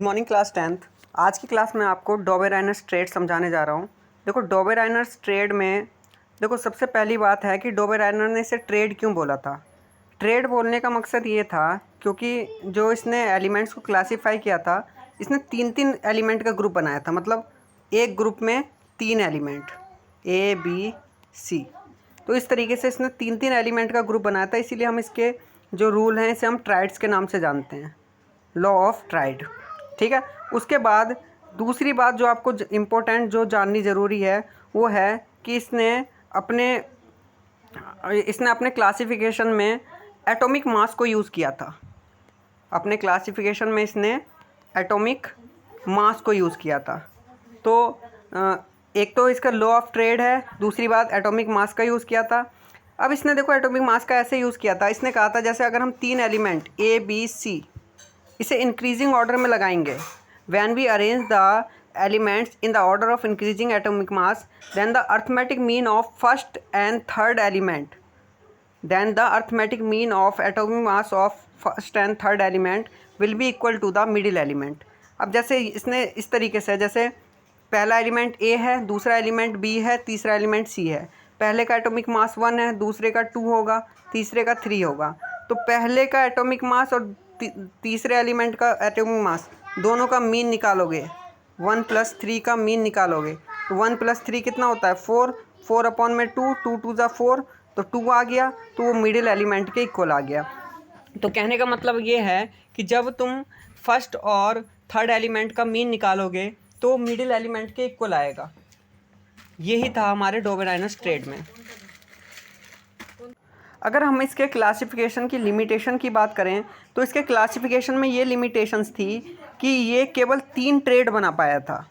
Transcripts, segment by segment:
Morning class 10th। आज की class में आपको डॉबेराइनर्स ट्रेड समझाने जा रहा हूँ। देखो डॉबेराइनर्स ट्रेड में देखो सबसे पहली बात है कि डॉबेराइनर ने इसे ट्रेड क्यों बोला था। ट्रेड बोलने का मकसद ये था क्योंकि जो इसने एलिमेंट्स को क्लासीफाई किया था, इसने तीन तीन एलिमेंट का ग्रुप बनाया था। मतलब एक ग्रुप में तीन एलिमेंट ए बी सी, तो इस तरीके से इसने तीन तीन एलिमेंट का ग्रुप बनाया था। इसीलिए हम इसके जो रूल हैं इसे हम ट्राइड्स के नाम से जानते हैं, लॉ ऑफ ट्राइड। ठीक है। उसके बाद दूसरी बात जो आपको इम्पोर्टेंट जो जाननी ज़रूरी है वो है कि इसने अपने क्लासिफिकेशन में एटॉमिक मास को यूज़ किया था। अपने क्लासिफिकेशन में इसने एटॉमिक मास को यूज़ किया था। तो एक तो इसका लॉ ऑफ ट्रेड है, दूसरी बात एटॉमिक मास का यूज़ किया था। अब इसने देखो एटॉमिक मास का ऐसे यूज़ किया था, इसने कहा था जैसे अगर हम तीन एलिमेंट ए बी सी इसे इंक्रीजिंग ऑर्डर में लगाएंगे, when we arrange the elements in the order of increasing atomic mass, then the arithmetic mean of first and third element atomic mass of first and third element will be equal to the middle element। अब जैसे इसने इस तरीके से, जैसे पहला element ए है, दूसरा एलिमेंट बी है, तीसरा एलिमेंट सी है। पहले का एटॉमिक मास 1 है, दूसरे का 2 होगा, तीसरे का 3 होगा। तो पहले का एटॉमिक मास और तीसरे एलिमेंट का एटॉमिक मास दोनों का मीन निकालोगे, 1 + 3 का मीन निकालोगे तो 1 + 3 कितना होता है 4, 4/2, 2 2 ज़ा 4, तो 2 आ गया, तो वो मिडिल एलिमेंट के इक्वल आ गया। तो कहने का मतलब ये है कि जब तुम फर्स्ट और थर्ड एलिमेंट का मीन निकालोगे तो मिडिल एलिमेंट के इक्वल आएगा। यही था हमारे डॉबेराइनर्स ट्रेड में। अगर हम इसके क्लासिफिकेशन की लिमिटेशन की बात करें तो इसके क्लासिफिकेशन में ये लिमिटेशंस थी कि ये केवल 3 ट्रेड बना पाया था।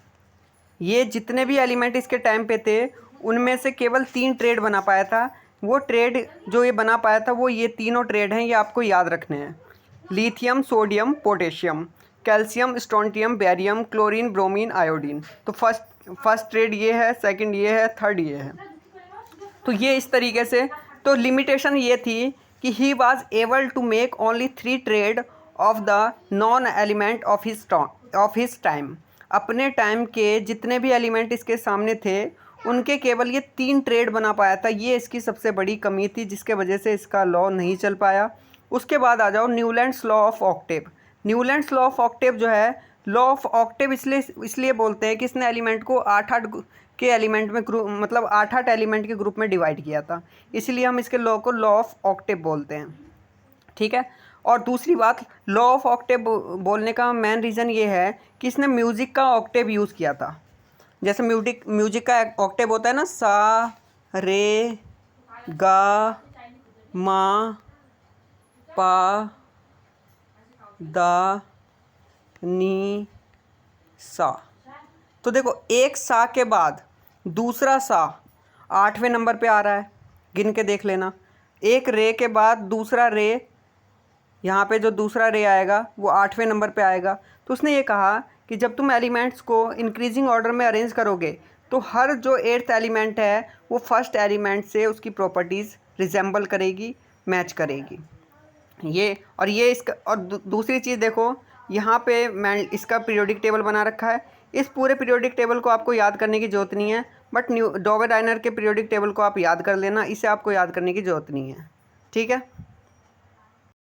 ये जितने भी एलिमेंट इसके टाइम पे थे उनमें से केवल 3 ट्रेड बना पाया था। वो ट्रेड जो ये बना पाया था वो ये तीनों ट्रेड हैं, ये आपको याद रखने हैं। Lithium, sodium, potassium, calcium, strontium, barium, chlorine, bromine, iodine. तो फर्स्ट ट्रेड ये है, सेकंड ये है, थर्ड ये है। तो ये इस तरीके से, तो लिमिटेशन ये थी कि he was able to make only 3 triad of the known element of his time. अपने टाइम के जितने भी एलिमेंट इसके सामने थे उनके केवल ये 3 ट्रेड बना पाया था। ये इसकी सबसे बड़ी कमी थी जिसके वजह से इसका लॉ नहीं चल पाया। उसके बाद आ जाओ Newlands law of Octave. Newlands law of Octave जो है, लॉ ऑफ ऑक्टेव इसलिए बोलते हैं कि इसने एलिमेंट को 8-8 के एलिमेंट में ग्रुप, मतलब 8-8 एलिमेंट के ग्रुप में डिवाइड किया था, इसलिए हम इसके लॉ को लॉ ऑफ ऑक्टेव बोलते हैं। ठीक है। और दूसरी बात, लॉ ऑफ ऑक्टेव बोलने का मेन रीज़न ये है कि इसने म्यूज़िक का ऑक्टेव यूज़ किया था। जैसे म्यूजिक का ऑक्टेव होता है ना, सा रे गा मा पा दा नी सा। तो देखो एक सा के बाद दूसरा सा 8वें नंबर पे आ रहा है, गिन के देख लेना। एक रे के बाद दूसरा रे, यहाँ पे जो दूसरा रे आएगा वो 8वें नंबर पे आएगा। तो उसने ये कहा कि जब तुम एलिमेंट्स को इंक्रीजिंग ऑर्डर में अरेंज करोगे तो हर जो 8th एलिमेंट है वो फर्स्ट एलिमेंट से उसकी प्रॉपर्टीज़ रिजेंबल करेगी, मैच करेगी। ये इसका, और दूसरी चीज़ देखो यहाँ पे मैं इसका पीरियोडिक टेबल बना रखा है। इस पूरे पीरियोडिक टेबल को आपको याद करने की ज़रूरत नहीं है, बट डॉबेराइनर के पीरियोडिक टेबल को आप याद कर लेना, इसे आपको याद करने की ज़रूरत नहीं है। ठीक है।